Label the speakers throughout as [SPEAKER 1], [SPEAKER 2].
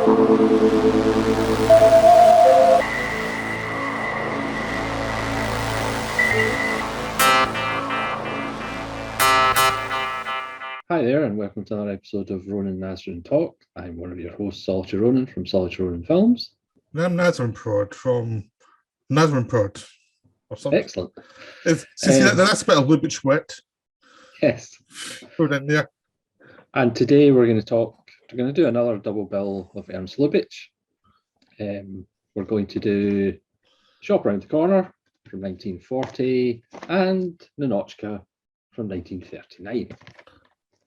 [SPEAKER 1] Hi there, and welcome to another episode of Ronan Nazarene Talk. I'm one of your hosts, Solitary Ronan from Solitary Ronan Films.
[SPEAKER 2] And I'm Nazarene Prod from Nazarene Prod or something.
[SPEAKER 1] Excellent.
[SPEAKER 2] That's a bit of Lubitsch wit.
[SPEAKER 1] Yes.
[SPEAKER 2] Put in there.
[SPEAKER 1] And today we're going to do another double bill of Ernst Lubitsch. We're going to do Shop Around the Corner from 1940 and Ninotchka from 1939.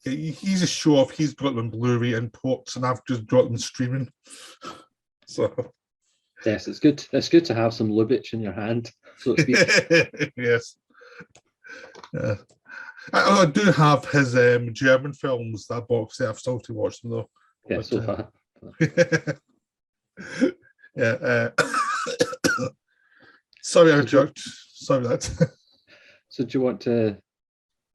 [SPEAKER 2] He's a show off. He's got them Blu-ray imports, and I've just got them streaming. So
[SPEAKER 1] yes, it's good. It's good to have some Lubitsch in your hand, so to speak.
[SPEAKER 2] Yes. Yeah. I do have his German films, that box set. I've still to watch them though.
[SPEAKER 1] Yeah, so far.
[SPEAKER 2] Yeah. Sorry, I joked. Sorry that.
[SPEAKER 1] So do you want to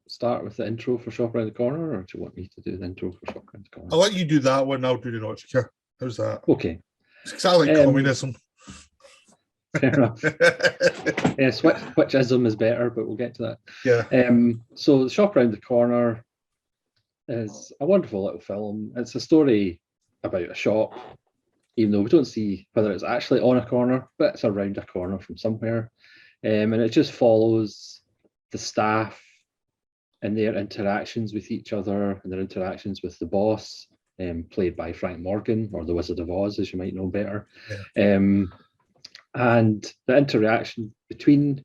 [SPEAKER 1] start with the intro for Shop Around the Corner, or do you want me to do the intro for Shop Around the Corner?
[SPEAKER 2] I'll let you do that one. I'll do the Ninotchka. How's that?
[SPEAKER 1] Okay.
[SPEAKER 2] Because I like communism.
[SPEAKER 1] Fair enough. Yes, which ism is better, but we'll get to that.
[SPEAKER 2] Yeah.
[SPEAKER 1] So Shop Around the Corner is a wonderful little film. It's a story about a shop, even though we don't see whether it's actually on a corner, but it's around a corner from somewhere. And it just follows the staff and their interactions with each other and their interactions with the boss, played by Frank Morgan, or the Wizard of Oz, as you might know better.
[SPEAKER 2] Yeah.
[SPEAKER 1] And the interaction between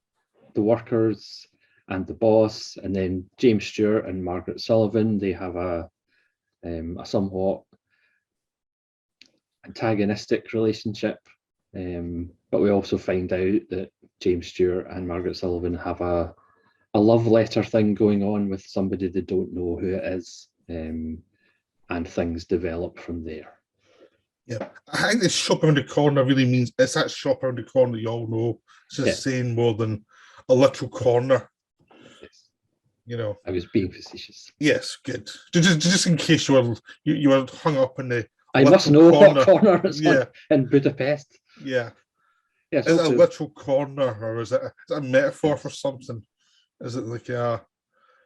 [SPEAKER 1] the workers and the boss, and then James Stewart and Margaret Sullivan, they have a somewhat antagonistic relationship. But we also find out that James Stewart and Margaret Sullivan have a love letter thing going on with somebody they don't know who it is, and things develop from there.
[SPEAKER 2] Yeah, I think this shop around the corner really means it's that shop around the corner you all know. It's just saying more than a literal corner.
[SPEAKER 1] Yes.
[SPEAKER 2] You know,
[SPEAKER 1] I was being facetious.
[SPEAKER 2] Yes, good. Just in case you were hung up in the.
[SPEAKER 1] I must know what corner it's on in Budapest.
[SPEAKER 2] Yeah.
[SPEAKER 1] Yes.
[SPEAKER 2] Is it a literal corner, or is it a metaphor for something? Is it like does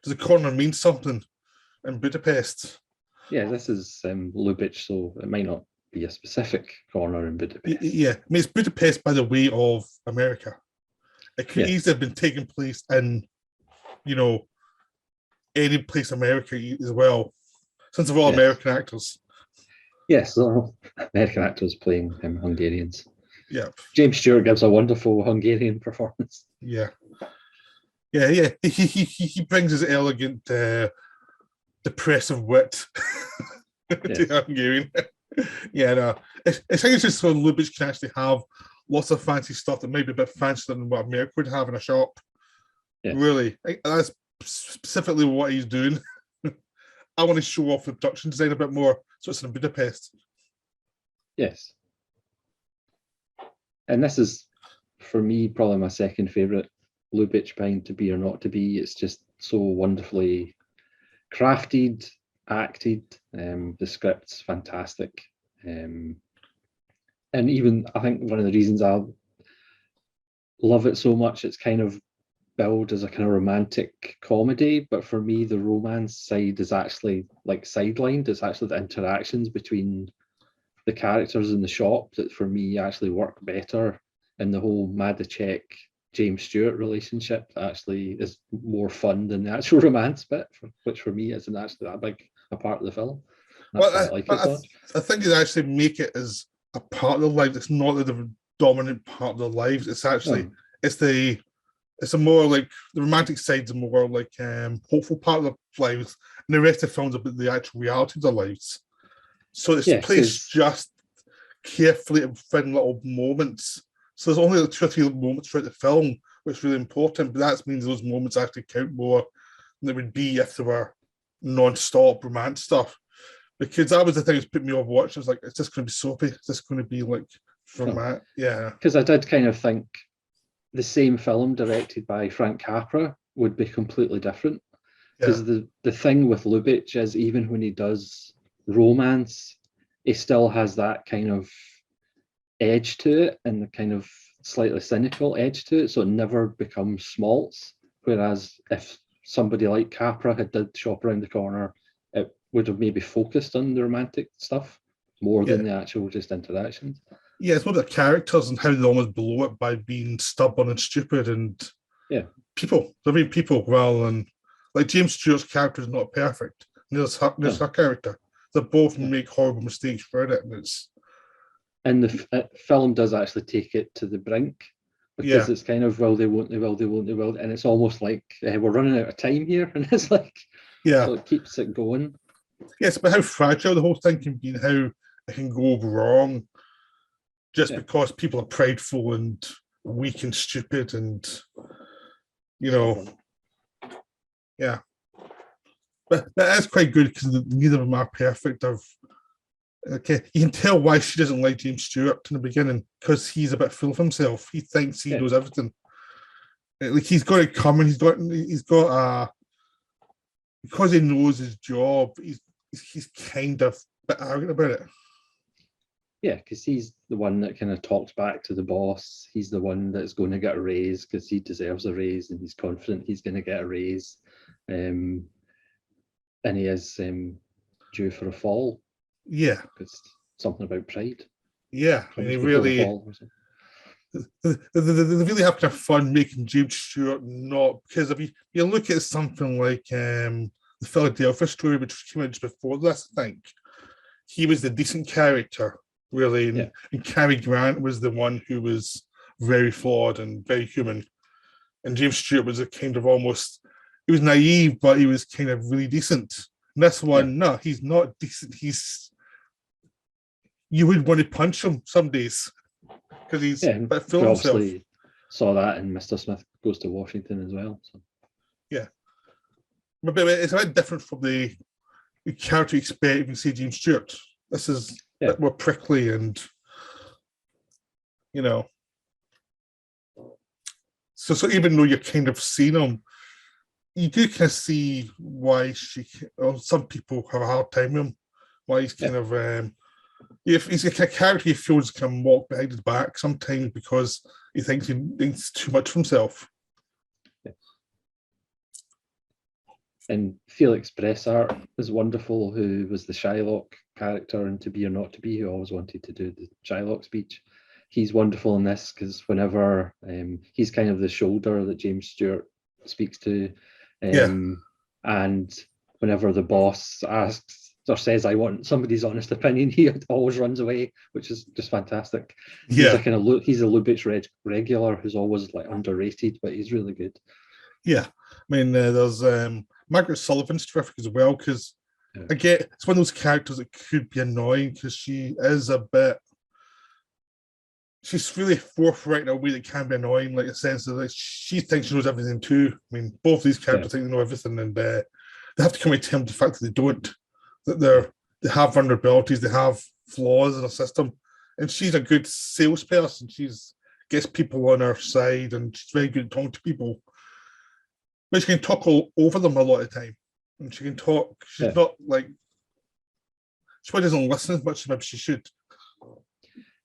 [SPEAKER 2] a corner mean something in Budapest?
[SPEAKER 1] Yeah, this is Lubitsch, so it might not be a specific corner in Budapest.
[SPEAKER 2] Yeah, I mean, it's Budapest by the way of America. It could easily have been taking place in, any place in America as well, since they're all American actors.
[SPEAKER 1] Yes, American actors playing Hungarians.
[SPEAKER 2] Yeah.
[SPEAKER 1] James Stewart gives a wonderful Hungarian performance.
[SPEAKER 2] Yeah. Yeah. He brings his elegant, depressive wit to Hungarian. Yeah, no. I think it's just so Lubitsch can actually have lots of fancy stuff that may be a bit fancier than what America would have in a shop. Yeah. Really. That's specifically what he's doing. I want to show off the production design a bit more, so it's in Budapest.
[SPEAKER 1] Yes. And this is, for me, probably my second favourite Lubitsch behind To Be or Not to Be. It's just so wonderfully crafted, acted. The script's fantastic. And even, I think one of the reasons I love it so much, it's kind of billed as a kind of romantic comedy, but for me the romance side is actually like sidelined. It's actually the interactions between the characters in the shop that for me actually work better, and the whole Madacek James Stewart relationship actually is more fun than the actual romance bit, which for me isn't actually that big a part of the film.
[SPEAKER 2] I think they actually make it as a part of their lives. It's not the dominant part of their lives. It's actually it's a more like the romantic side's a more like hopeful part of their lives, and the rest of the film's about the actual reality of their lives. So it's placed just carefully within little moments. So there's only like 2 or 3 moments throughout the film, which is really important, but that means those moments actually count more than they would be if they were non-stop romance stuff. Because that was the thing that put me off watching. I was like, it's just going to be soapy. It's just going to be like format. Yeah.
[SPEAKER 1] Because I did kind of think the same film directed by Frank Capra would be completely different. Because the thing with Lubitsch is even when he does romance, he still has that kind of edge to it, and the kind of slightly cynical edge to it, so it never becomes schmaltz. Whereas if somebody like Capra had did Shop Around the Corner, it would have maybe focused on the romantic stuff more than the actual just interactions.
[SPEAKER 2] Yeah, it's more the characters and how they almost blow it by being stubborn and stupid, and people. They're being people rather than like James Stewart's character is not perfect. There's her character. They both make horrible mistakes for it,
[SPEAKER 1] and the film does actually take it to the brink, because it's kind of they won't, and it's almost like we're running out of time here, and it's like so it keeps it going.
[SPEAKER 2] Yes, but how fragile the whole thing can be, and how it can go wrong just because people are prideful and weak and stupid, and but that is quite good because neither of them are perfect. You can tell why she doesn't like James Stewart in the beginning, because he's a bit full of himself. He thinks he knows everything. Like he's got it coming. He's got because he knows his job. He's kind of a bit arrogant about it.
[SPEAKER 1] Yeah, because he's the one that kind of talks back to the boss. He's the one that's going to get a raise because he deserves a raise, and he's confident he's going to get a raise. And he is due for a fall.
[SPEAKER 2] Yeah,
[SPEAKER 1] it's something about pride.
[SPEAKER 2] Yeah, and they really have kind of fun making James Stewart not, because if you look at something like the Philadelphia Story, which came out just before this, I think he was the decent character, really, and Cary Grant was the one who was very flawed and very human, and James Stewart was a kind of almost, he was naive, but he was kind of really decent. And this one, no, he's not decent. You would want to punch him some days because he's a bit full of himself.
[SPEAKER 1] Obviously saw that in Mr. Smith Goes to Washington as well. So.
[SPEAKER 2] Yeah. But it's a bit different from the character you expect if you see James Stewart. This is a bit more prickly and, So even though you're kind of seeing him, you do kind of see why some people have a hard time with him, why he's kind of... if he's a character he feels can walk behind his back sometimes because he thinks he thinks too much of himself.
[SPEAKER 1] And Felix Bressart is wonderful, who was the Shylock character in To Be or Not to Be, who always wanted to do the Shylock speech. He's wonderful in this because whenever he's kind of the shoulder that James Stewart speaks to, and whenever the boss asks or says, I want somebody's honest opinion, he always runs away, which is just fantastic. He's a Lubitsch regular who's always like underrated, but he's really good. Yeah,
[SPEAKER 2] I mean, there's Margaret Sullivan's terrific as well, because again, it's one of those characters that could be annoying because she is she's really forthright in a way that can be annoying, like a sense that she thinks she knows everything too. I mean, both these characters think they know everything, and they have to come to terms with the fact that they don't. That they have vulnerabilities, they have flaws in the system, and she's a good salesperson. Gets people on her side, and she's very good at talking to people. But she can talk all over them a lot of the time, and she can talk. She's not like she probably doesn't listen as much as maybe she should.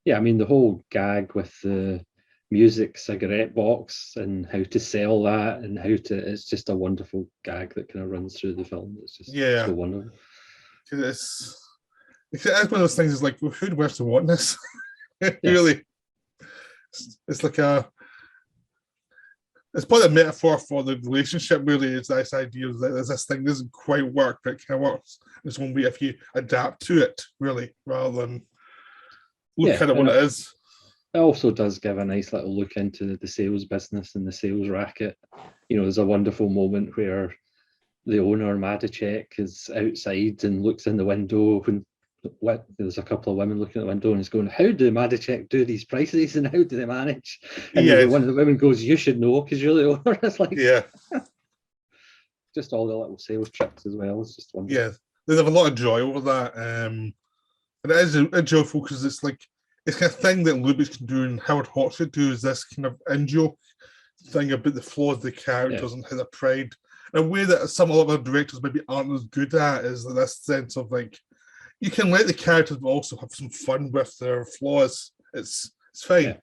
[SPEAKER 1] Yeah, I mean the whole gag with the music cigarette box and how to sell that and it's just a wonderful gag that kind of runs through the film. It's just so wonderful.
[SPEAKER 2] It's one of those things. Is like, well, who'd wish to want this? Really, it's like it's probably a metaphor for the relationship. Really, it's this idea that this thing doesn't quite work, but it kind of works. It's one way if you adapt to it, really, rather than look at it what it is.
[SPEAKER 1] It also does give a nice little look into the sales business and the sales racket. There's a wonderful moment where the owner, Madacek, is outside and looks in the window when there's a couple of women looking at the window and he's going, how do Madacek do these prices and how do they manage? And one of the women goes, you should know because you're the owner. It's like, just all the little sales tricks as well. It's just wonderful.
[SPEAKER 2] Yeah, they have a lot of joy over that. And it is a joyful because it's kind of thing that Lubitsch can do and Howard Hawks should do, is this kind of in-joke thing about the flaws of the characters and how they're pride. In a way that some other directors maybe aren't as good at, is this sense of like, you can let the characters also have some fun with their flaws. It's fine.
[SPEAKER 1] Yeah.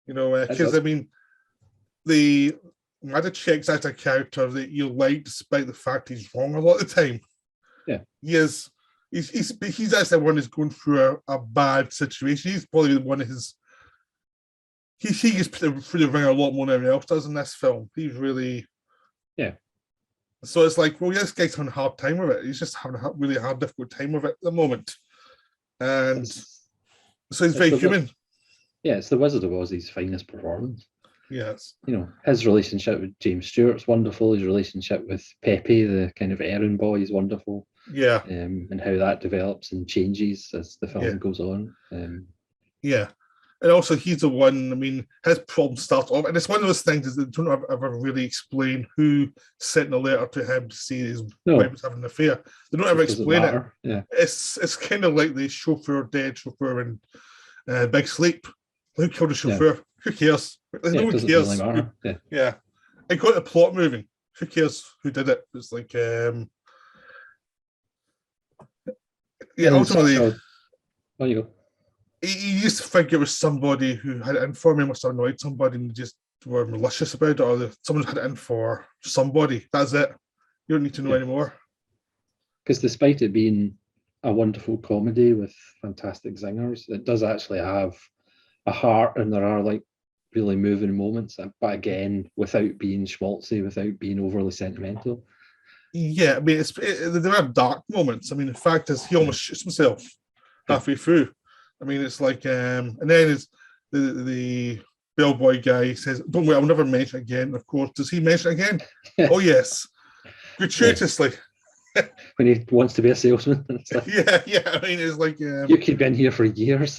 [SPEAKER 2] You know, because I mean, the Ninotchka's actually a character that you like, despite the fact he's wrong a lot of the time.
[SPEAKER 1] Yeah,
[SPEAKER 2] he's actually one who's going through a bad situation. He's probably one of his. He gets put through the ringer a lot more than anyone else does in this film. He's really.
[SPEAKER 1] Yeah.
[SPEAKER 2] So it's like, well, yeah, this guy's having a hard time with it. He's just having a really hard, difficult time with it at the moment, and so he's very human.
[SPEAKER 1] Yeah, it's the Wizard of Oz's finest performance.
[SPEAKER 2] Yes.
[SPEAKER 1] You know, his relationship with James Stewart's wonderful. His relationship with Pepe, the kind of errand boy, is wonderful.
[SPEAKER 2] Yeah.
[SPEAKER 1] And how that develops and changes as the film goes on.
[SPEAKER 2] Yeah. And also, he's the one, I mean, his problem starts off, and it's one of those things is they don't ever really explain who sent a letter to him to say his wife was having an affair. They don't ever explain it.
[SPEAKER 1] Yeah.
[SPEAKER 2] It's kind of like the dead chauffeur in Big Sleep. Who killed the chauffeur?
[SPEAKER 1] Yeah.
[SPEAKER 2] Who cares? No one cares.
[SPEAKER 1] Really
[SPEAKER 2] yeah. It got the plot moving. Who cares who did it? It's like, ultimately.
[SPEAKER 1] Oh, you go.
[SPEAKER 2] He used to think it was somebody who had it in for me, must have annoyed somebody and just were malicious about it, or someone had it in for somebody. That's it. You don't need to know anymore.
[SPEAKER 1] Because despite it being a wonderful comedy with fantastic singers, it does actually have a heart, and there are like really moving moments, but again, without being schmaltzy, without being overly sentimental.
[SPEAKER 2] Yeah, I mean, there are dark moments. I mean, the fact is, he almost shoots himself halfway through. I mean, it's like, and then the bellboy guy says, "Don't worry, I'll never mention it again." Of course, does he mention it again? Oh yes, gratuitously.
[SPEAKER 1] When he wants to be a salesman and stuff.
[SPEAKER 2] Yeah. I mean, it's like
[SPEAKER 1] you could be in here for years.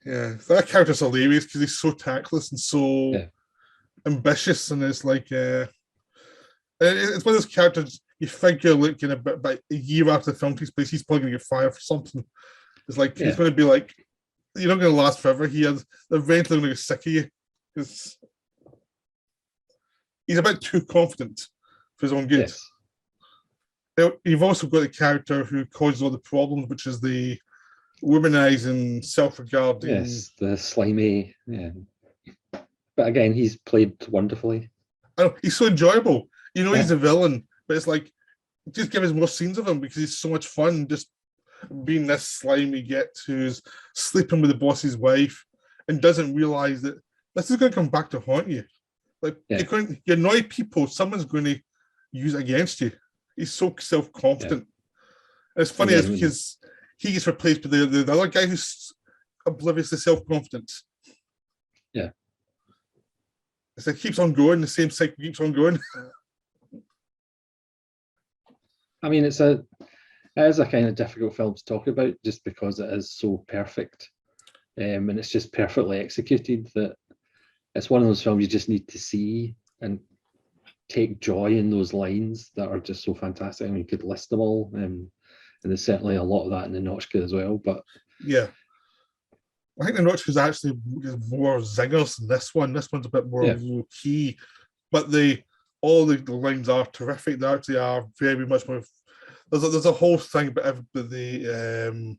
[SPEAKER 2] Yeah, that character's hilarious because he's so tactless and so ambitious, and it's like it's one of those characters you figure looking about a year after the film takes place, he's probably going to get fired for something. It's like he's going to be like, you're not going to last forever here. They're eventually going to get sick of you because he's a bit too confident for his own good.
[SPEAKER 1] Yes.
[SPEAKER 2] Now, you've also got the character who causes all the problems, which is the womanizing, self-regarding.
[SPEAKER 1] Yes, the slimy. Yeah. But again, he's played wonderfully.
[SPEAKER 2] I know, he's so enjoyable. You know, he's a villain, but it's like, just give us more scenes of him because he's so much fun just being this slimy git who's sleeping with the boss's wife and doesn't realize that this is going to come back to haunt you. Like, you annoy people, someone's going to use it against you. He's so self-confident. And it's funny because he gets replaced by the other guy who's oblivious to self-confidence.
[SPEAKER 1] Yeah.
[SPEAKER 2] It's like, keeps on going, the same cycle keeps on going.
[SPEAKER 1] I mean, it is a kind of difficult film to talk about just because it is so perfect. And it's just perfectly executed, that it's one of those films you just need to see and take joy in those lines that are just so fantastic. I mean, you could list them all, and there's certainly a lot of that in the Ninotchka as well. But
[SPEAKER 2] yeah, I think the Ninotchka is actually more zingers than this one. This one's a bit more low key, but all the lines are terrific. They actually are very much more. There's a whole thing about the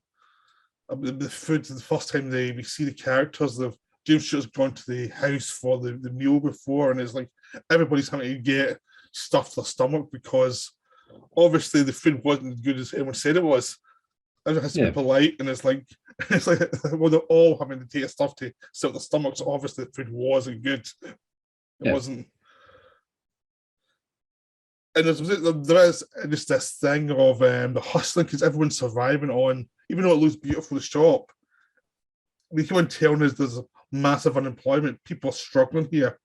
[SPEAKER 2] food. The first time we see the characters, James Stewart's gone to the house for the meal before, and it's like everybody's having to get stuff to their stomach because obviously the food wasn't as good as everyone said it was. Everyone has to be polite, and it's like well, they're all having to take stuff to fill their stomachs. So obviously the food wasn't good. It wasn't. And there is just this thing of the hustling because everyone's surviving on, even though it looks beautiful, the shop. They keep on telling us there's massive unemployment. People are struggling here.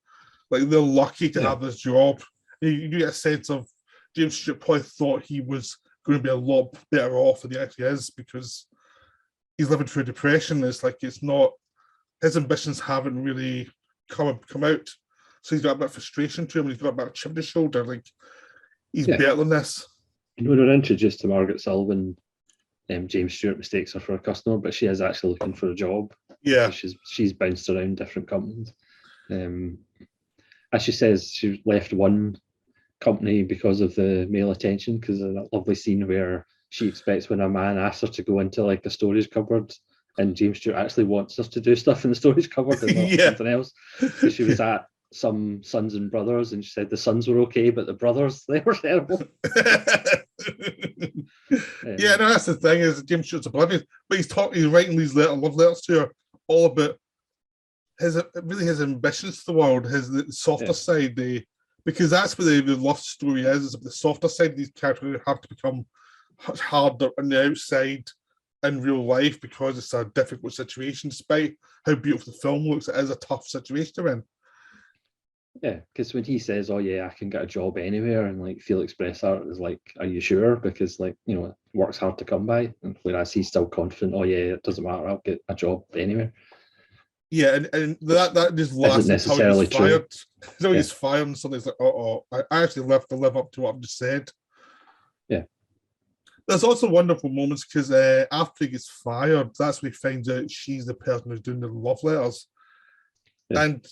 [SPEAKER 2] Like, they're lucky to have this job. You get a sense of James Stewart probably thought he was going to be a lot better off than he actually is because he's living through depression. It's like it's not, his ambitions haven't really come out. So he's got a bit of frustration to him. He's got a bit of chip on his shoulder. Like, he's better than this.
[SPEAKER 1] When we're introduced to Margaret Sullivan, James Stewart mistakes her for a customer, but she is actually looking for a job.
[SPEAKER 2] Yeah.
[SPEAKER 1] She's bounced around different companies. As she says, she left one company because of the male attention, because of that lovely scene where she expects when a man asks her to go into like a storage cupboard, and James Stewart actually wants us to do stuff in the storage cupboard and not something else. Because she was at some Sons and Brothers, and she said the sons were okay, but the brothers, they were terrible.
[SPEAKER 2] Yeah, no, that's the thing, is James Stewart's oblivious, but he's writing these love letters to her all about his ambitions to the world, his softer side, because that's what the love story is the softer side. These characters have to become much harder on the outside in real life because it's a difficult situation. Despite how beautiful the film looks, it is a tough situation to in.
[SPEAKER 1] Yeah, because when he says, "Oh yeah, I can get a job anywhere," and like Felix Bressart is like, "Are you sure?" Because like, you know, work's hard to come by, and whereas he's still confident, "Oh yeah, it doesn't matter, I'll get a job anywhere."
[SPEAKER 2] Yeah, and that just lasts until he's fired. Until he's fired, and something's like, "Oh, I actually have to live up to what I've just said."
[SPEAKER 1] Yeah.
[SPEAKER 2] There's also wonderful moments because after he gets fired, that's when he finds out she's the person who's doing the love letters, and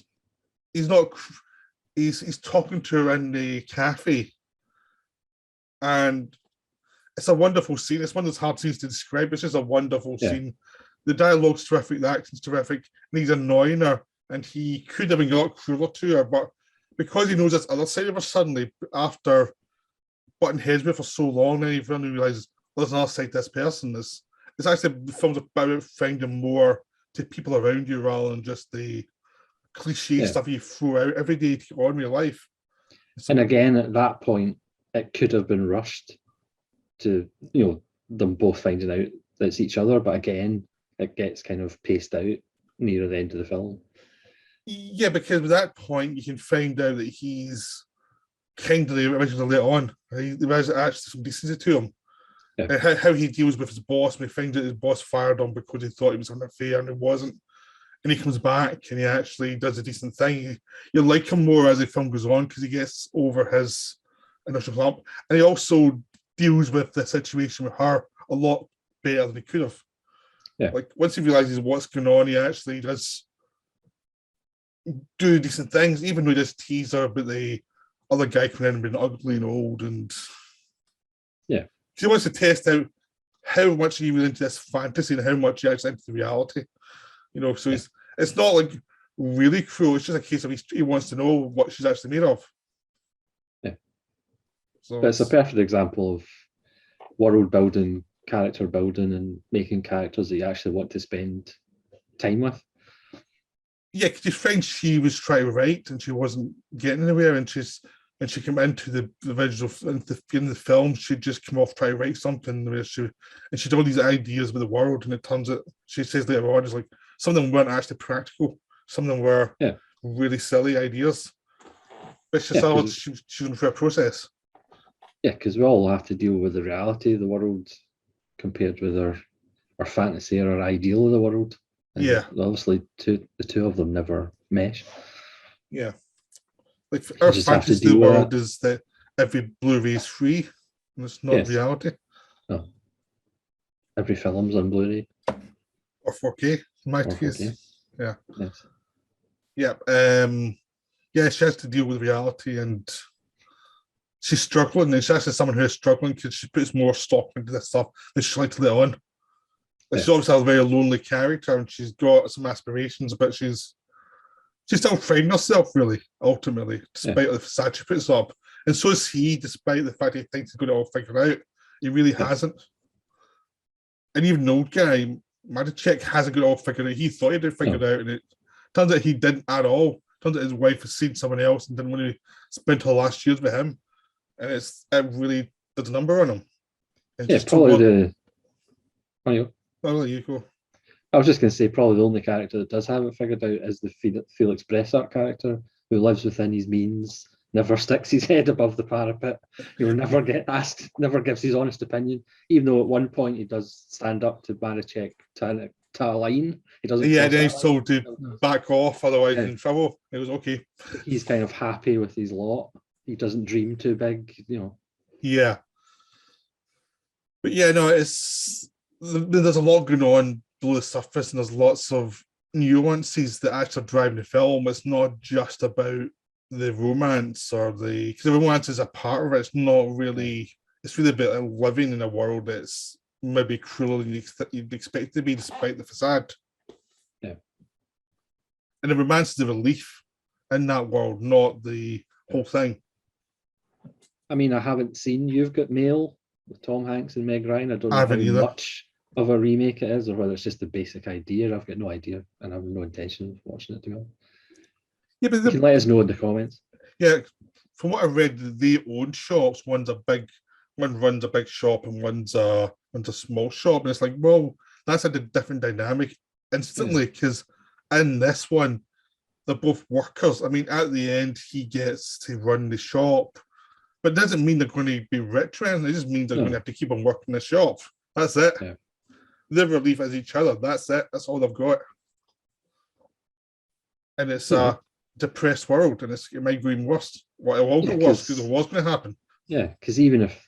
[SPEAKER 2] he's talking to her in the cafe, and it's a wonderful scene. It's one of those hard scenes to describe. It's just a wonderful scene. The dialogue's terrific, the action's terrific, and he's annoying her, and he could have been a lot crueler to her, but because he knows this other side of her suddenly, after butting heads with her for so long, then he finally realizes, well, there's another side to this person. It's actually, the film's about finding more to people around you rather than just the cliche stuff you throw out every day to go on with your life.
[SPEAKER 1] So, and again, at that point, it could have been rushed to, you know, them both finding out that it's each other, but again, it gets kind of paced out near the end of the film.
[SPEAKER 2] Yeah, because at that point, you can find out that he's kind of the original later on. There's actually some decency to him. Yeah. And how he deals with his boss, when he finds out his boss fired him because he thought he was having an affair and it wasn't. And he comes back and he actually does a decent thing. You like him more as the film goes on because he gets over his initial slump. And he also deals with the situation with her a lot better than he could have.
[SPEAKER 1] Yeah.
[SPEAKER 2] Like, once he realizes what's going on, he actually does do decent things, even though he does tease her about the other guy coming in and being ugly and old. And he wants to test out how much he was into this fantasy and how much he actually into the reality. You know, so it's not like really cruel. It's just a case of he wants to know what she's actually made of.
[SPEAKER 1] Yeah. So it's a perfect example of world building, character building, and making characters that you actually want to spend time with.
[SPEAKER 2] Yeah, because your friend, she was trying to write and she wasn't getting anywhere, and she came into the original in the film, she'd just come off trying to write something where she'd all these ideas with the world, and it turns out, she says later on, it's like some of them weren't actually practical, some of them were really silly ideas. But she saw she's going through a process.
[SPEAKER 1] Yeah, because we all have to deal with the reality of the world compared with our fantasy or our ideal of the world. And obviously the two of them never mesh.
[SPEAKER 2] Yeah. Like, our fantasy of the world is that every Blu-ray is free, and it's not reality.
[SPEAKER 1] No. Every film's on Blu-ray.
[SPEAKER 2] Or 4K, in my case.
[SPEAKER 1] 4K.
[SPEAKER 2] Yeah.
[SPEAKER 1] Yes.
[SPEAKER 2] Yeah, she has to deal with reality, and she's struggling, and she's actually someone who is struggling because she puts more stock into this stuff than she likes to let on. Like, she's obviously a very lonely character, and she's got some aspirations, but she's still finding herself, really, ultimately, despite the facade she puts up. And so is he, despite the fact he thinks he's got it all figured out. He really hasn't. And even the old guy, Madacek, hasn't got it all figured out. He thought he did figure it out, and it turns out he didn't at all. Turns out his wife has seen someone else and didn't want to spend her last years with him. And it really does a number on him.
[SPEAKER 1] It's probably
[SPEAKER 2] I'll let you go.
[SPEAKER 1] I was just going to say, probably the only character that does have it figured out is the Felix Bressart character, who lives within his means, never sticks his head above the parapet. He will never get asked, never gives his honest opinion, even though at one point he does stand up to Baracek to a line. He doesn't.
[SPEAKER 2] Yeah, then he's told to back off, otherwise he's in trouble. It was okay.
[SPEAKER 1] He's kind of happy with his lot. He doesn't dream too big, you know.
[SPEAKER 2] Yeah. But yeah, no, there's a lot going on below the surface, and there's lots of nuances that actually drive the film. It's not just about the romance or because the romance is a part of it. It's not really. It's really about living in a world that's maybe crueler than you'd expect it to be, despite the facade.
[SPEAKER 1] Yeah.
[SPEAKER 2] And the romance is the relief in that world, not the whole thing.
[SPEAKER 1] I mean, I haven't seen You've Got Mail with Tom Hanks and Meg Ryan. I don't know how much of a remake it is, or whether it's just the basic idea. I've got no idea, and I have no intention of watching it, to be honest. Yeah, but you can let us know in the comments.
[SPEAKER 2] Yeah, from what I read, they own shops. One runs a big shop, and one's a small shop. And it's like, well, that's a different dynamic instantly, because in this one, they're both workers. I mean, at the end, he gets to run the shop, but it doesn't mean they're going to be rich, man. It just means they're going to have to keep on working the shop. That's it.
[SPEAKER 1] Yeah.
[SPEAKER 2] Their relief as each other. That's it. That's all they've got. And it's a depressed world, and it might go even worse. What it will go worse because it was going to happen.
[SPEAKER 1] Yeah, because even if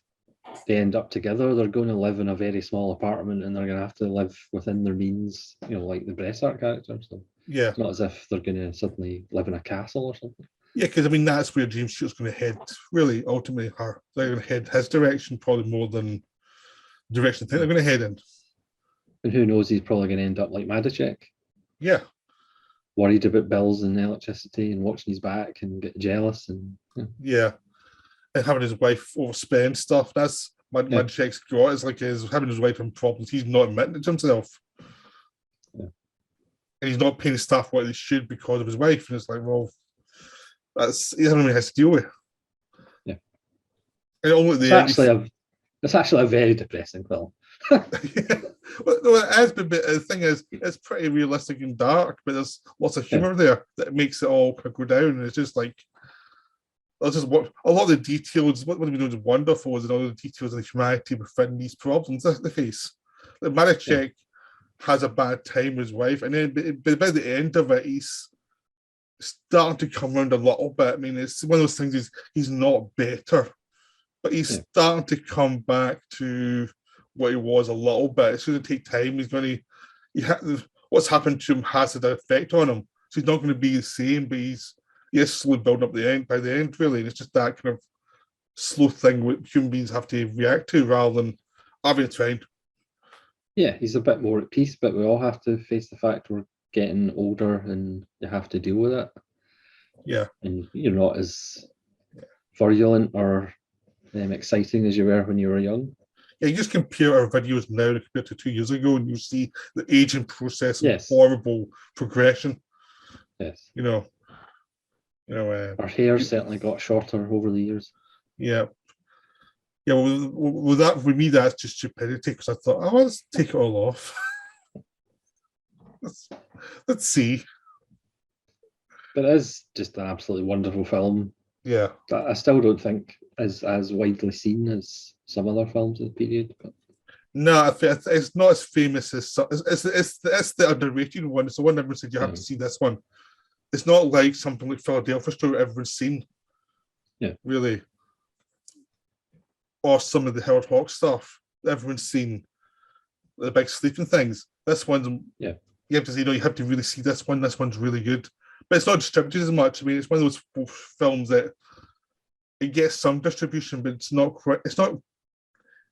[SPEAKER 1] they end up together, they're going to live in a very small apartment, and they're going to have to live within their means, like the Bressart character. So
[SPEAKER 2] yeah,
[SPEAKER 1] it's not as if they're going to suddenly live in a castle or something.
[SPEAKER 2] Yeah, because I mean that's where James Stewart's going to head. Really, ultimately, they're going to head his direction probably more than the direction I think they're going to head in.
[SPEAKER 1] And who knows? He's probably going to end up like Madacek.
[SPEAKER 2] Yeah.
[SPEAKER 1] Worried about bills and electricity and watching his back and get jealous and
[SPEAKER 2] and having his wife overspend stuff. That's Madacek's got. It's like having his wife in problems. He's not admitting it to himself.
[SPEAKER 1] Yeah.
[SPEAKER 2] And he's not paying staff what he should because of his wife. And it's like, well, he doesn't really have to deal with.
[SPEAKER 1] Yeah.
[SPEAKER 2] And only
[SPEAKER 1] it's actually a very depressing film.
[SPEAKER 2] Yeah. Well, no, it is, but the thing is, it's pretty realistic and dark, but there's lots of humor there that makes it all kind of go down. And it's just like, that's just what a lot of the details, what we know is wonderful is all the details of the humanity within these problems they face. Like Madacek has a bad time with his wife, and then by the end of it, he's starting to come around a little bit. I mean, it's one of those things, he's not better, but he's starting to come back to what he was a little bit. It's going to take time. What's happened to him has an effect on him. So he's not going to be the same, but he's slowly building up by the end, really. And it's just that kind of slow thing what human beings have to react to rather than having it fine.
[SPEAKER 1] Yeah, he's a bit more at peace, but we all have to face the fact we're getting older and you have to deal with it.
[SPEAKER 2] Yeah.
[SPEAKER 1] And you're not as virulent or exciting as you were when you were young.
[SPEAKER 2] Yeah, you just compare our videos now compared to 2 years ago, and you see the aging process and horrible progression.
[SPEAKER 1] Yes.
[SPEAKER 2] Our
[SPEAKER 1] hair certainly got shorter over the years.
[SPEAKER 2] Yeah. Yeah, well, with me, that's just stupidity, because I thought, let's take it all off. let's see.
[SPEAKER 1] But it is just an absolutely wonderful film.
[SPEAKER 2] Yeah.
[SPEAKER 1] That I still don't think is as widely seen as some other films of the period. But
[SPEAKER 2] no, it's not as famous as it's the underrated one. It's the one everyone said you have to see this one. It's not like something like Philadelphia Story everyone's seen.
[SPEAKER 1] Yeah.
[SPEAKER 2] Really. Or some of the Howard Hawks stuff everyone's seen. The big sleeping things. This one's you have to say, you have to really see this one. This one's really good. But it's not distributed as much. I mean, it's one of those films that it gets some distribution, but it's not quite. It's not.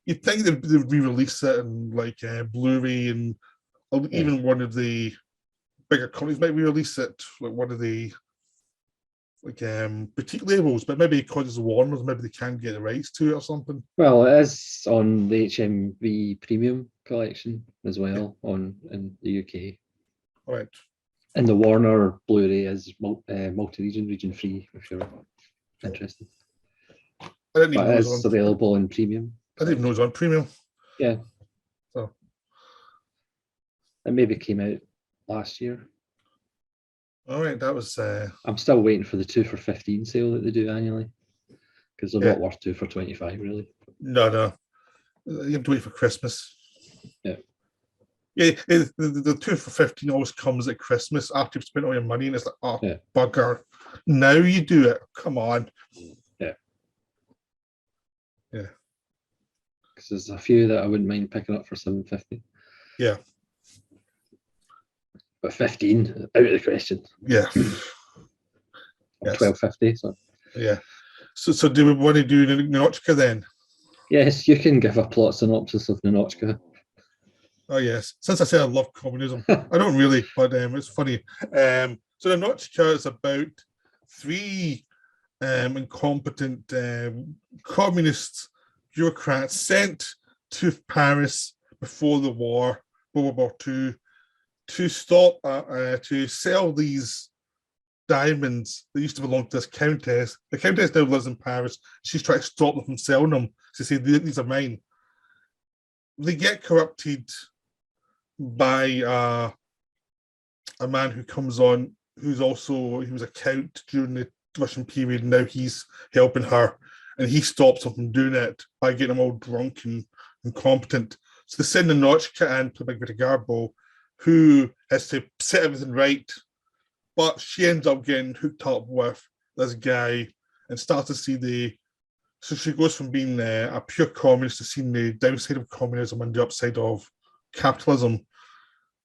[SPEAKER 2] You'd think they'd re-release it in like Blu-ray, and even one of the bigger companies might re-release it, like one of the boutique labels. But maybe because it's Warner's, maybe they can't get the rights to it or something.
[SPEAKER 1] Well, it is on the HMV Premium collection as well in the UK.
[SPEAKER 2] Right.
[SPEAKER 1] And the Warner Blu-ray is multi-region, region-free, if you're interested.
[SPEAKER 2] I didn't even know
[SPEAKER 1] it is available in Premium.
[SPEAKER 2] I didn't even know it was on Premium.
[SPEAKER 1] Yeah.
[SPEAKER 2] So.
[SPEAKER 1] It maybe came out last year.
[SPEAKER 2] All right, that was...
[SPEAKER 1] I'm still waiting for the 2 for 15 sale that they do annually, because they're not worth 2 for 25, really.
[SPEAKER 2] No. You have to wait for Christmas.
[SPEAKER 1] Yeah.
[SPEAKER 2] Yeah, the 2 for 15 always comes at Christmas after you've spent all your money, and it's like, bugger. Now you do it. Come on.
[SPEAKER 1] Yeah.
[SPEAKER 2] Yeah.
[SPEAKER 1] Because there's a few that I wouldn't mind picking up for $7.50.
[SPEAKER 2] Yeah.
[SPEAKER 1] But 15, out of the question.
[SPEAKER 2] Yeah.
[SPEAKER 1] or 12.50. So
[SPEAKER 2] yeah. So do we want to do Ninotchka then?
[SPEAKER 1] yes, you can give a plot synopsis of Ninotchka.
[SPEAKER 2] Oh yes. Since I said I love communism, I don't really, but it's funny. So Ninotchka is about three incompetent communist bureaucrats sent to Paris before the war, World War II, to stop to sell these diamonds that used to belong to this countess. The countess now lives in Paris. She's trying to stop them from selling them. She says, these are mine. They get corrupted by a man who comes on, he was a count during the Russian period, and now he's helping her, and he stops them from doing it by getting them all drunk and incompetent. So they send Ninotchka in to Big Greta Garbo, who has to set everything right, but she ends up getting hooked up with this guy and starts to see so she goes from being a pure communist to seeing the downside of communism and the upside of capitalism.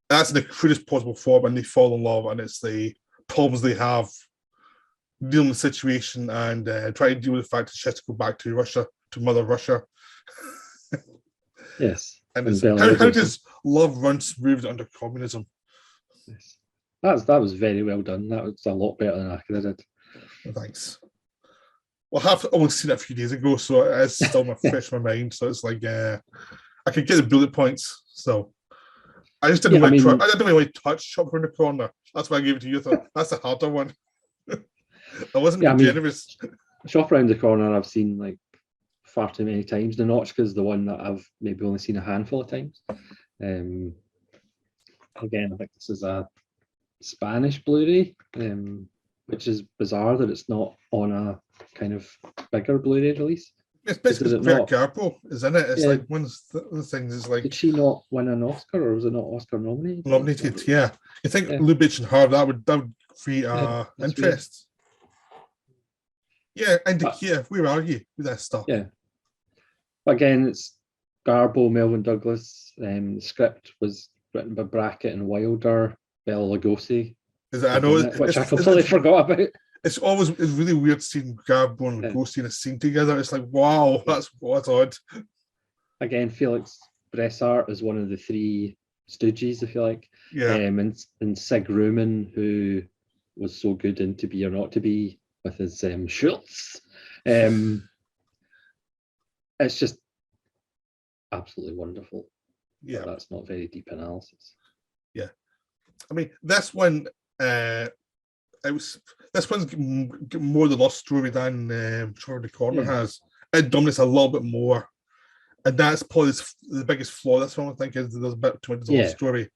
[SPEAKER 2] That's in the crudest possible form, and they fall in love, and it's the problems they have dealing with the situation and try to deal with the fact that she has to go back to Russia, to Mother Russia.
[SPEAKER 1] Yes.
[SPEAKER 2] And how does love run smooth under communism?
[SPEAKER 1] Yes. That was very well done. That was a lot better than I could have did.
[SPEAKER 2] Well, thanks. Well, I've only seen it a few days ago, so it's still fresh in my mind. So it's like I could get the bullet points. So I just didn't really touch Shop Around the Corner. That's why I gave it to you. That's a harder one. I wasn't generous.
[SPEAKER 1] Shop Around the Corner I've seen like far too many times. Ninotchka is the one that I've maybe only seen a handful of times. Again, I think this is a Spanish Blu-ray, which is bizarre that it's not on a kind of bigger Blu-ray release.
[SPEAKER 2] It's basically Greta Garbo, isn't it? It's like one of the things is like.
[SPEAKER 1] Did she not win an Oscar, or was it not Oscar nominated?
[SPEAKER 2] Nominated, yeah. You think Lubitsch and her that would create interest? Yeah, and where are you with that stuff?
[SPEAKER 1] Yeah. But again, it's Garbo, Melvyn Douglas. The script was written by Brackett and Wilder, Bela Lugosi.
[SPEAKER 2] I know,
[SPEAKER 1] which I completely forgot about.
[SPEAKER 2] It's really weird seeing Garbo and Lugosi in a scene together. It's like, wow, that's odd.
[SPEAKER 1] Again, Felix Bressart is one of the three stooges, if you like.
[SPEAKER 2] Yeah.
[SPEAKER 1] And Sig Ruman, who was so good in To Be or Not to Be with his Schultz. It's just absolutely wonderful.
[SPEAKER 2] Yeah.
[SPEAKER 1] But that's not very deep analysis.
[SPEAKER 2] Yeah. I mean, this one, this one's more the lost story than Shop Around the Corner has. It dominates a little bit more, and that's probably the biggest flaw. That's what I think is there's a bit too much lost story,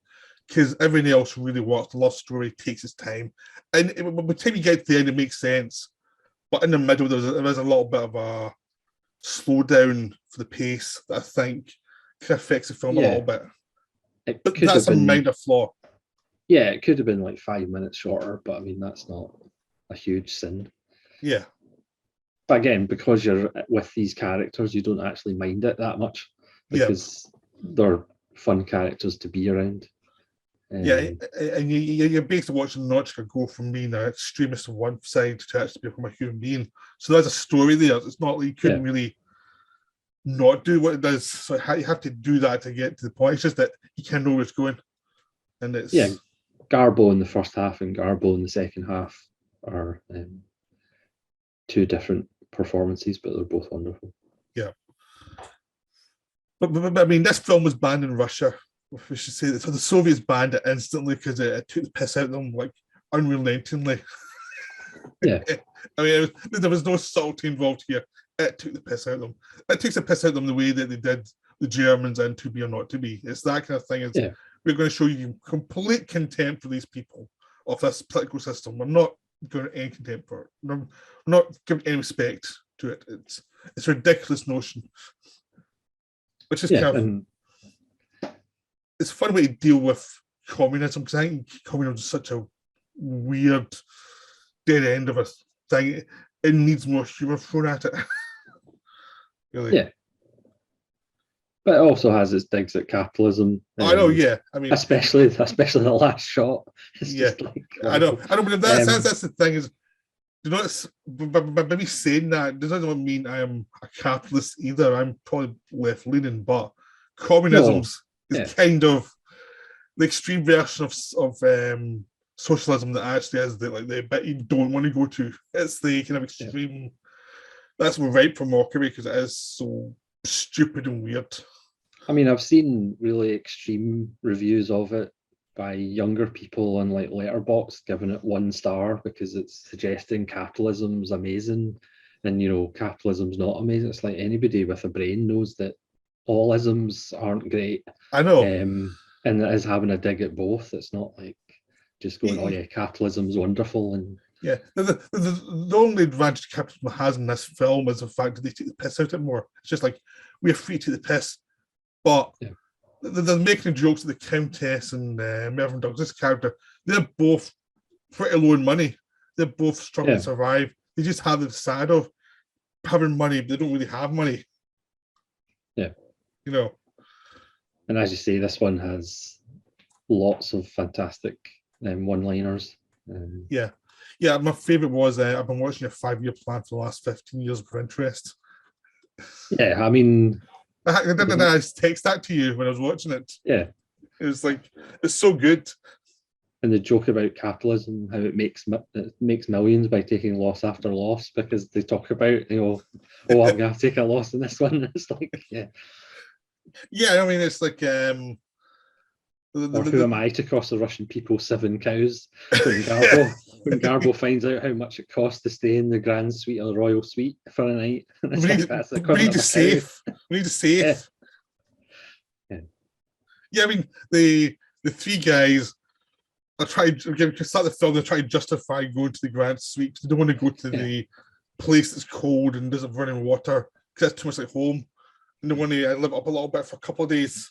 [SPEAKER 2] because everything else really works. The lost story takes its time, and by the time you get to the end, it makes sense. But in the middle, there's a little bit of a slowdown for the pace that I think kind of affects the film a little bit. But that's a minor flaw.
[SPEAKER 1] Yeah, it could have been like 5 minutes shorter, but I mean, that's not a huge sin.
[SPEAKER 2] Yeah.
[SPEAKER 1] But again, because you're with these characters, you don't actually mind it that much because they're fun characters to be around.
[SPEAKER 2] Yeah, and you're basically watching Ninotchka go from being an extremist on one side to actually become a human being. So there's a story there. It's not like you couldn't really not do what it does. So you have to do that to get to the point. It's just that you can't know where it's going. And it's
[SPEAKER 1] Garbo in the first half and Garbo in the second half are two different performances, but they're both wonderful.
[SPEAKER 2] Yeah. But I mean, this film was banned in Russia. We should say that. So the Soviets banned it instantly because it took the piss out of them like unrelentingly.
[SPEAKER 1] Yeah.
[SPEAKER 2] I mean, there was no subtlety involved here. It took the piss out of them. It takes the piss out of them the way that they did the Germans in To Be or Not to Be. It's that kind of thing. We're going to show you complete contempt for these people of this political system. We're not going to any contempt for it. We're not giving any respect to it. It's a ridiculous notion. Which is kind of... It's a fun way to deal with communism, because I think communism is such a weird dead end of a thing. It needs more humour thrown at it. Really.
[SPEAKER 1] Yeah. But it also has its digs at capitalism.
[SPEAKER 2] I know, yeah. I mean,
[SPEAKER 1] especially the last shot. It's just like
[SPEAKER 2] I know. But that's the thing is, Do not, by me saying that does not mean I am a capitalist either. I'm probably left leaning, but communism is kind of the extreme version of socialism that actually has the bit you don't want to go to. It's the kind of extreme. Yeah. That's ripe for mockery because it is so stupid and weird.
[SPEAKER 1] I mean, I've seen really extreme reviews of it by younger people on like Letterboxd, giving it 1 star because it's suggesting capitalism's amazing, and you know capitalism's not amazing. It's like anybody with a brain knows that all isms aren't great.
[SPEAKER 2] I know,
[SPEAKER 1] and it is having a dig at both. It's not like just going, oh yeah, capitalism's wonderful. And
[SPEAKER 2] yeah, the only advantage capitalism has in this film is the fact that they take the piss out of it more. It's just like we're free to the piss, but. Yeah. They're making jokes at the Countess and Melvin Douglas' character. They're both pretty low in money. They're both struggling to survive. They just have the side of having money, but they don't really have money.
[SPEAKER 1] Yeah.
[SPEAKER 2] You know.
[SPEAKER 1] And as you say, this one has lots of fantastic one-liners.
[SPEAKER 2] Yeah. My favourite was I've been watching a 5-year plan for the last 15 years with interest.
[SPEAKER 1] Yeah, I mean...
[SPEAKER 2] I text that to you when I was watching it.
[SPEAKER 1] Yeah.
[SPEAKER 2] It was like, it's so good.
[SPEAKER 1] And the joke about capitalism, how it makes millions by taking loss after loss, because they talk about, you know, oh, I'm going to take a loss in this one. It's like, yeah.
[SPEAKER 2] Yeah, I mean, it's like...
[SPEAKER 1] or who am I to cost the Russian people 7 cows? When Garbo finds out how much it costs to stay in the grand suite or the royal suite for a night.
[SPEAKER 2] We need to save. Yeah, I mean, the 3 guys are trying to start the film. They're trying to justify going to the grand suite because they don't want to go to the place that's cold and doesn't have running water because that's too much like home. And they want to live up a little bit for a couple of days.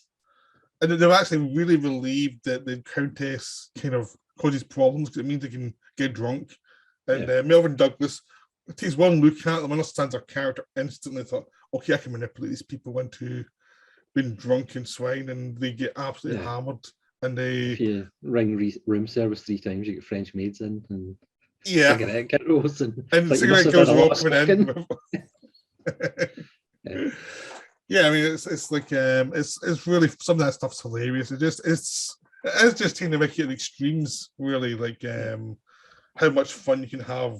[SPEAKER 2] And they're actually really relieved that the Countess kind of causes problems because it means they can get drunk. And Melvin Douglas takes one look at them, understands their character instantly, thought, okay, I can manipulate these people into being drunk and swine, and they get absolutely hammered. And they...
[SPEAKER 1] If you ring room service 3 times, you get French maids in, and cigarette girls. And
[SPEAKER 2] cigarette girls are all coming in. Yeah, I mean, it's like it's really, some of that stuff's hilarious. It's just taking the mickey at the extremes, really, like how much fun you can have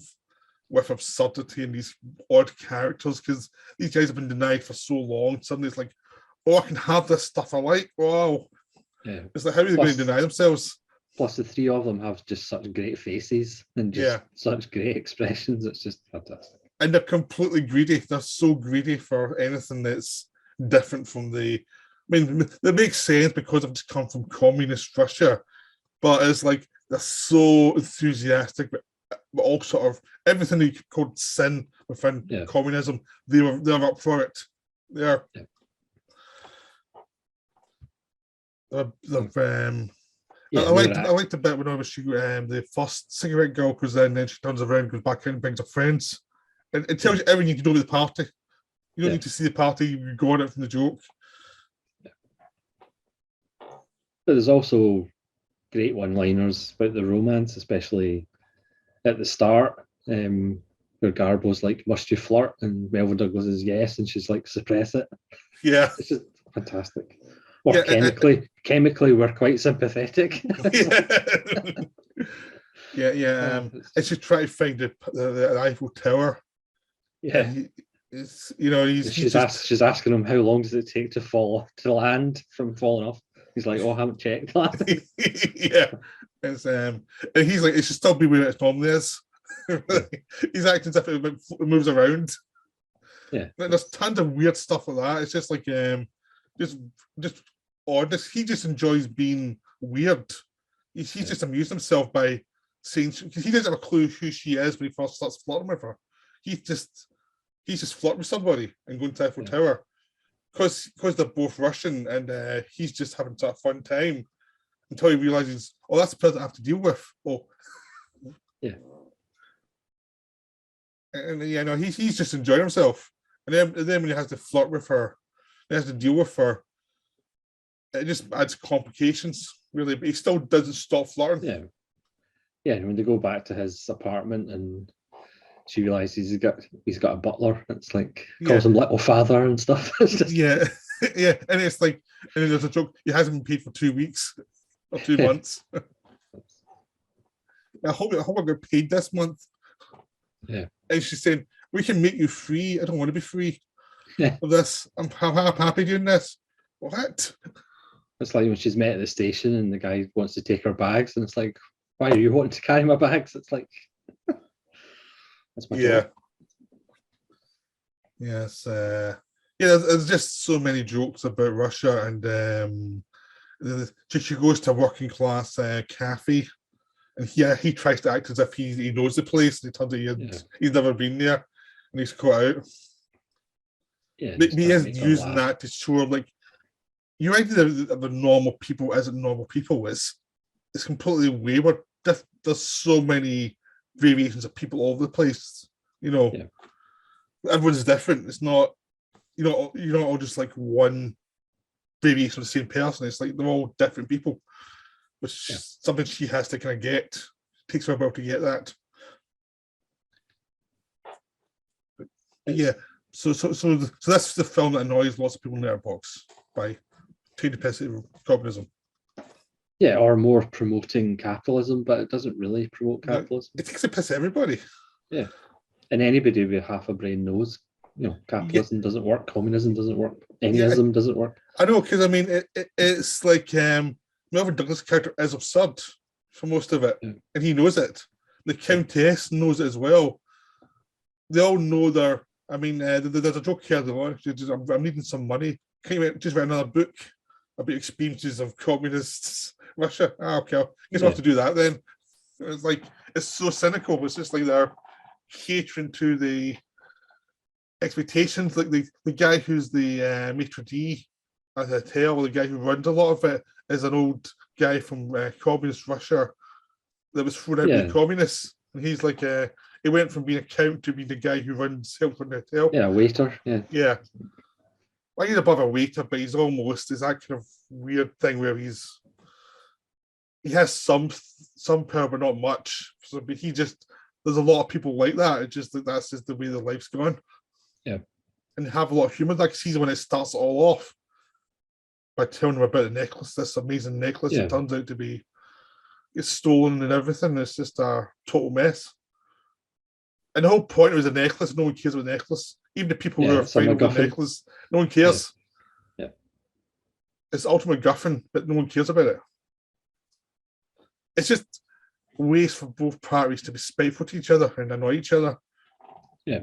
[SPEAKER 2] with absurdity and these odd characters, because these guys have been denied for so long. Suddenly it's like, oh, I can have this stuff I like. Wow.
[SPEAKER 1] Yeah.
[SPEAKER 2] It's like, how are they going to deny themselves?
[SPEAKER 1] Plus the 3 of them have just such great faces and just such great expressions. It's just fantastic.
[SPEAKER 2] And they're completely greedy. They're so greedy for anything that's different from the... I mean, that makes sense because I've just come from communist Russia, but it's like they're so enthusiastic, but all sort of everything you could call sin within communism, they're up for it. They're I liked the bit when I was the first cigarette girl goes in, and then she turns around, goes back in, and brings her friends. And it tells you everything you can do with the party. You don't need to see the party, you go on it from the joke.
[SPEAKER 1] But there's also great one-liners about the romance, especially at the start, where Garbo's like, must you flirt? And Melvin Douglas is yes, and she's like, suppress it.
[SPEAKER 2] Yeah.
[SPEAKER 1] It's just fantastic. Or chemically, we're quite sympathetic.
[SPEAKER 2] And she's trying to find the Eiffel Tower.
[SPEAKER 1] Yeah.
[SPEAKER 2] She's
[SPEAKER 1] asking him, how long does it take to fall to land from falling off? He's like, oh, I haven't checked that.
[SPEAKER 2] Yeah. And he's like, it should still be where it normally is. He's acting as if it moves around.
[SPEAKER 1] Yeah.
[SPEAKER 2] There's tons of weird stuff like that. It's just like just odd. He just enjoys being weird. He's just amused himself by saying, he doesn't have a clue who she is when he first starts flirting with her. He's just flirting with somebody and going to Eiffel Tower because they're both Russian, and he's just having such a fun time until he realizes, oh, that's the person I have to deal with. Oh,
[SPEAKER 1] yeah.
[SPEAKER 2] And he's just enjoying himself. And then when he has to flirt with her, he has to deal with her, it just adds complications, really. But he still doesn't stop flirting.
[SPEAKER 1] Yeah. When they go back to his apartment and she realizes he's got a butler. It's like
[SPEAKER 2] Yeah.
[SPEAKER 1] calls him little father and stuff. It's just,
[SPEAKER 2] Yeah, yeah, and it's like, and then there's a joke. He hasn't been paid for 2 weeks or 2 months. I hope I get paid this month.
[SPEAKER 1] Yeah.
[SPEAKER 2] And she's saying, "We can make you free. I don't want to be free
[SPEAKER 1] Yeah.
[SPEAKER 2] of this. I'm happy doing this." What?
[SPEAKER 1] It's like when she's met at the station and the guy wants to take her bags, and it's like, why are you wanting to carry my bags? It's like, that's my job.
[SPEAKER 2] Yes. There's just so many jokes about Russia, and she goes to a working class cafe, and he tries to act as if he knows the place, and it turns out he's never been there, and he's caught out.
[SPEAKER 1] Yeah,
[SPEAKER 2] he is using that to show like, your idea of the normal people isn't normal people is. It's completely wayward. There's so many variations of people all over the place. Everyone's different. It's not, you're not all just like one variation of the same person. It's like they're all different people, which is something she has to kind of get. It takes her a while to get that. But yeah. So that's the film that annoys lots of people in Letterboxd by taking the piss out of communism.
[SPEAKER 1] Yeah, or more promoting capitalism, but it doesn't really promote capitalism.
[SPEAKER 2] It takes the piss out of everybody.
[SPEAKER 1] Yeah, and anybody with half a brain knows, capitalism doesn't work, communism doesn't work, anyism doesn't work.
[SPEAKER 2] I know, because I mean, it's like Melvin Douglas' character is absurd for most of it, and he knows it. The Countess knows it as well. They all know their. I mean, there's a joke here. I'm needing some money. Can you just write another book about experiences of communist Russia? Okay, I guess we'll have to do that then. It's like, it's so cynical. It's just like they're catering to the expectations. Like the guy who's the maitre d' at the hotel, the guy who runs a lot of it, is an old guy from communist Russia that was thrown out by the communists. And he's like he went from being a count to being the guy who helps run the hotel.
[SPEAKER 1] Yeah, a waiter. Yeah.
[SPEAKER 2] Well, he's above a waiter, but he's that kind of weird thing where he has some power, but not much. So, but there's a lot of people like that. It's just that's just the way their life's gone.
[SPEAKER 1] Yeah.
[SPEAKER 2] And have a lot of humor. Like, he's the one that starts it all off by telling them about the necklace, this amazing necklace. It turns out to be it's stolen and everything. It's just a total mess. And the whole point was a necklace. No one cares about the necklace. Even the people who are fighting over the necklace, no one cares.
[SPEAKER 1] Yeah.
[SPEAKER 2] It's ultimate guffin, but no one cares about it. It's just ways for both parties to be spiteful to each other and annoy each other.
[SPEAKER 1] Yeah.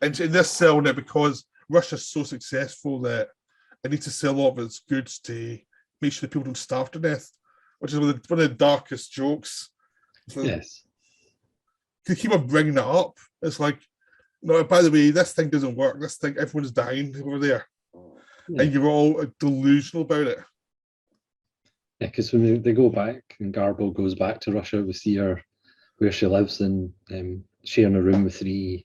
[SPEAKER 2] And they're selling it because Russia's so successful that it needs to sell a lot of its goods to make sure that people don't starve to death, which is one of the darkest jokes.
[SPEAKER 1] Yes.
[SPEAKER 2] To keep on bringing it up, it's like, no, by the way, this thing doesn't work. This thing, everyone's dying over there. Yeah. And you're all delusional about it.
[SPEAKER 1] Yeah, because when they go back and Garbo goes back to Russia, we see her where she lives and sharing a room with 3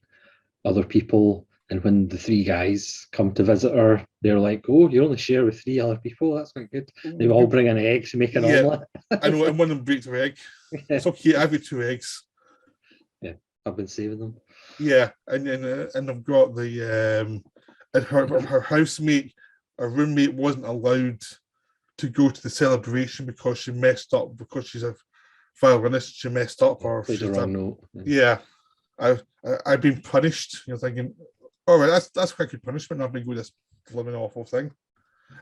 [SPEAKER 1] other people. And when the 3 guys come to visit her, they're like, "Oh, you only share with 3 other people? That's not good." They all bring an egg to make an omelette.
[SPEAKER 2] I know, and one of them breaks her egg. It's okay, I've got 2 eggs.
[SPEAKER 1] Yeah, I've been saving them.
[SPEAKER 2] Yeah, and I've got the and her housemate, her roommate, wasn't allowed to go to the celebration because she messed up, because she's a violinist. She messed up, or
[SPEAKER 1] played the wrong note.
[SPEAKER 2] Yeah, I've been punished. You're thinking, all right, that's quite good punishment. I've been doing this living awful thing.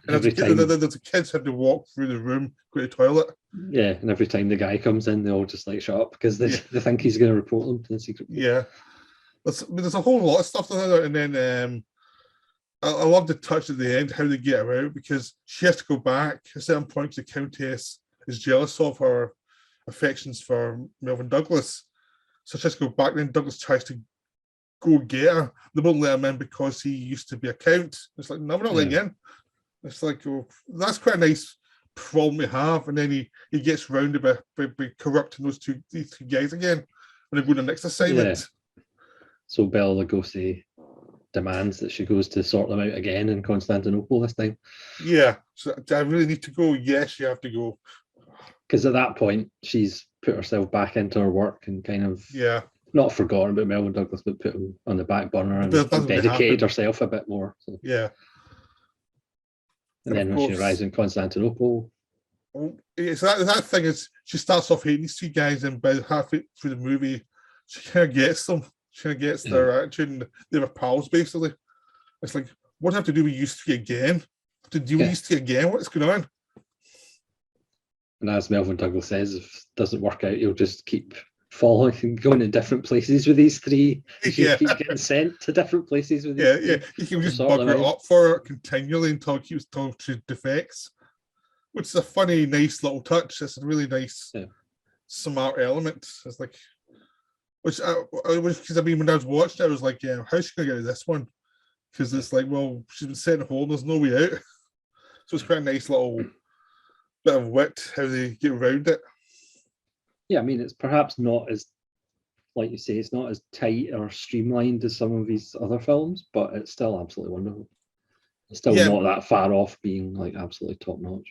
[SPEAKER 2] And the kids had to walk through the room, go to the toilet.
[SPEAKER 1] Yeah, and every time the guy comes in, they all just like shut up because they think he's going to report them to the secret.
[SPEAKER 2] Yeah, there's a whole lot of stuff there, and then I love the touch at the end, how they get her out, because she has to go back at a certain point because the Countess is jealous of her affections for Melvin Douglas. So she has to go back, then Douglas tries to go get her. They won't let him in because he used to be a count. It's like, no, we're not letting you in. It's like, oh, that's quite a nice problem to have. And then he gets rounded by corrupting these 2 guys again when they go to the next assignment.
[SPEAKER 1] Yeah. So Bela Lugosi demands that she goes to sort them out again in Constantinople this time.
[SPEAKER 2] Yeah. So do I really need to go? Yes, you have to go.
[SPEAKER 1] Because at that point, she's put herself back into her work and kind of not forgotten about Melvyn Douglas, but put him on the back burner and dedicated herself a bit more. So.
[SPEAKER 2] Yeah.
[SPEAKER 1] And then when she arrives in Constantinople.
[SPEAKER 2] So that thing is, she starts off hating these two guys, and by halfway through the movie, she kind of gets them. She kind of gets their attitude, and they were pals, basically. It's like, what do I have to do with you three again? To deal with you three again? What's going on?
[SPEAKER 1] And as Melvyn Douglas says, if it doesn't work out, you'll just keep following and going to different places with these three. You keep getting sent to different places with these three.
[SPEAKER 2] Yeah. You can just bug her up for her continually until it keeps telling she defects. Which is a funny, nice little touch. It's a really nice, smart element. It's like, because I mean, when I was watching it, I was like, yeah, how's she going to get out of this one? Because it's like, well, she's been set in a hole, there's no way out. So it's quite a nice little bit of wit how they get around it.
[SPEAKER 1] Yeah, I mean, it's perhaps not as, like you say, it's not as tight or streamlined as some of these other films, but it's still absolutely wonderful. It's still not that far off being like absolutely top notch.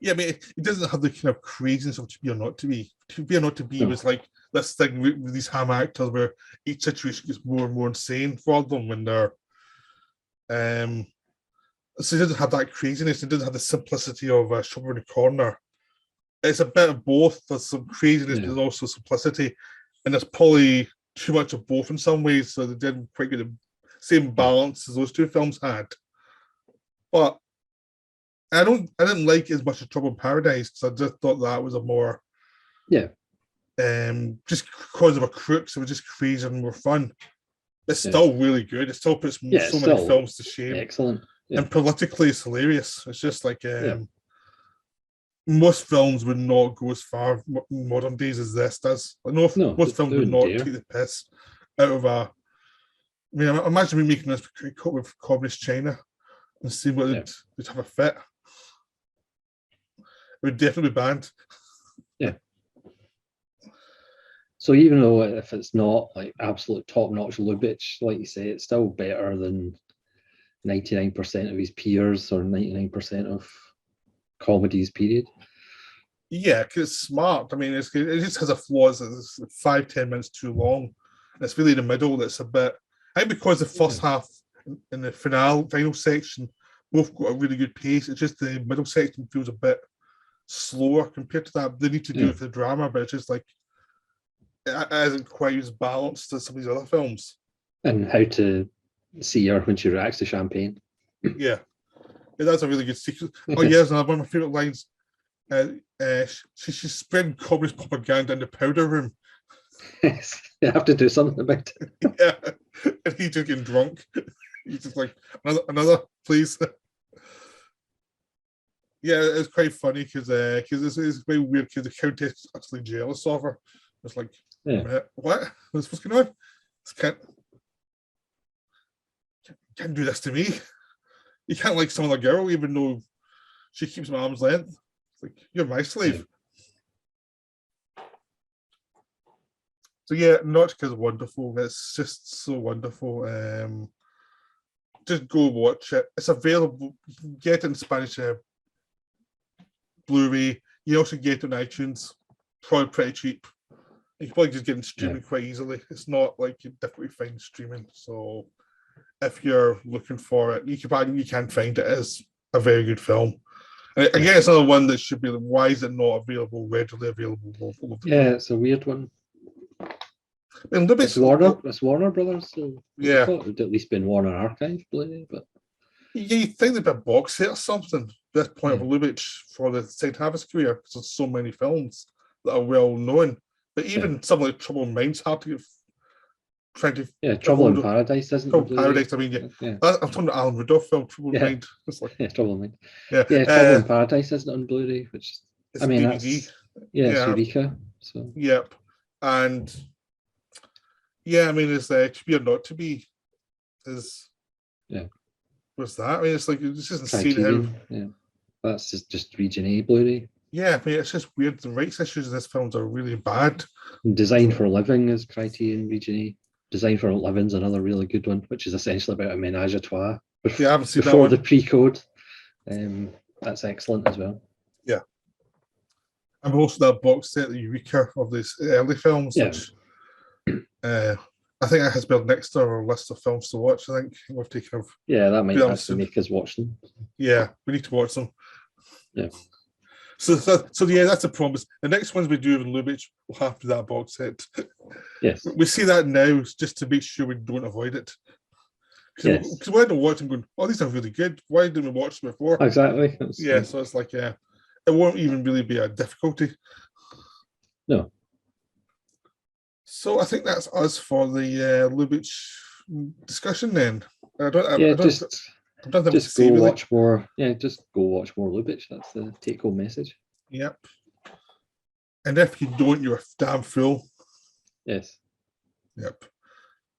[SPEAKER 2] Yeah, I mean, it doesn't have the kind of craziness of To Be or Not to Be. To Be or Not to Be was like this thing with these ham actors where each situation gets more and more insane for them when they're. So it doesn't have that craziness. It doesn't have the simplicity of Shelter in the Corner. It's a bit of both. There's some craziness, but there's also simplicity, and there's probably too much of both in some ways. So they didn't quite get the same balance as those two films had. But I didn't like as much as Trouble in Paradise because I just thought that was a more just because of a crooks, it was just crazy and more fun. It's still really good. It still puts so many films to shame.
[SPEAKER 1] Excellent. Yeah.
[SPEAKER 2] And politically, it's hilarious. It's just like most films would not go as far in modern days as this does. Like, most films would not take the piss out of a. I mean, imagine me making this with communist China and see what they'd have a fit. It would definitely be banned.
[SPEAKER 1] Yeah. So even though if it's not like absolute top-notch Lubitsch, like you say, it's still better than 99% of his peers or 99% of comedies, period.
[SPEAKER 2] Yeah, because it's smart. I mean, it just has a flaw. It's 5-10 minutes too long. And it's really in the middle that's a bit. I think because the first half and the final section both got a really good pace. It's just the middle section feels a bit slower compared to that. They need to do it for the drama, but it's just like it isn't quite as balanced as some of these other films.
[SPEAKER 1] And how to see her when she reacts to champagne.
[SPEAKER 2] Yeah, that's a really good sequence. Oh, yeah, that's another one of my favourite lines. She's spreading communist propaganda in the powder room.
[SPEAKER 1] Yes, you have to do something about it.
[SPEAKER 2] Yeah, and he's just getting drunk. He's just like, another, please. Yeah, it's quite funny because it's very weird because the Countess is actually jealous of her. It's like, what? What's going on? Can't do this to me. You can't like some other girl, even though she keeps my arm's length. It's like, you're my slave. So yeah, Ninotchka is wonderful. It's just so wonderful. Just go watch it. It's available. You can get it in Spanish Blu-ray. You also get it on iTunes. Probably pretty cheap. You can probably just get it streaming quite easily. It's not like you difficultly find streaming. So if you're looking for it, you can find it. It's a very good film. And again, it's another one that should be. Why is it not readily available?
[SPEAKER 1] Yeah, it's a weird one.
[SPEAKER 2] And
[SPEAKER 1] it's Warner Brothers, so I thought it would at least been Warner Archive, but
[SPEAKER 2] you think they'd be a box set or something at this point of Lubitsch for the second half of his career because there's so many films that are well known. But even something like Trouble in Mind's hard to get.
[SPEAKER 1] Trouble in Paradise isn't.
[SPEAKER 2] Trouble in Paradise. I mean, I'm talking about Alan Rudolph film, Trouble in Mind. It's like,
[SPEAKER 1] Trouble in Mind. Trouble in Paradise isn't on Blu-ray, which I mean, DVD. It's Eureka. So
[SPEAKER 2] and. Yeah, I mean, it's To Be or Not to Be is what's that? I mean, it's like it's just insane how
[SPEAKER 1] that's just Region A Blu-ray.
[SPEAKER 2] Yeah, I mean, it's just weird. The rights issues in this films are really bad.
[SPEAKER 1] And Design for a Living is Criterion Region A. Design for a Living is another really good one, which is essentially about a menage a trois.
[SPEAKER 2] I haven't seen
[SPEAKER 1] before the pre-code. That's excellent as well.
[SPEAKER 2] Yeah, and also that box set, the Eureka of these early films. Which, I think that has been next to our list of films to watch. I think we've taken off.
[SPEAKER 1] Yeah, that might actually make us watch them.
[SPEAKER 2] Yeah, we need to watch them.
[SPEAKER 1] Yeah.
[SPEAKER 2] So yeah, that's a promise. The next ones we do with Lubitsch will have to be that box set.
[SPEAKER 1] Yes.
[SPEAKER 2] We see that now just to make sure we don't avoid it. Because we don't watch them going, oh, these are really good. Why didn't we watch them before?
[SPEAKER 1] Exactly.
[SPEAKER 2] So it's like, it won't even really be a difficulty.
[SPEAKER 1] No.
[SPEAKER 2] So I think that's us for the Lubitsch discussion then.
[SPEAKER 1] Just go watch more. Yeah, just go watch more Lubitsch. That's the take-home message.
[SPEAKER 2] Yep. And if you don't, you're a damn fool.
[SPEAKER 1] Yes.
[SPEAKER 2] Yep.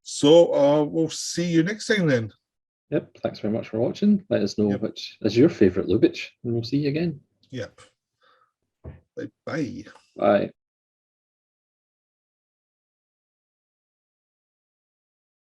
[SPEAKER 2] So we'll see you next time then.
[SPEAKER 1] Yep. Thanks very much for watching. Let us know which is your favourite Lubitsch, and we'll see you again.
[SPEAKER 2] Yep. Bye.
[SPEAKER 1] Bye.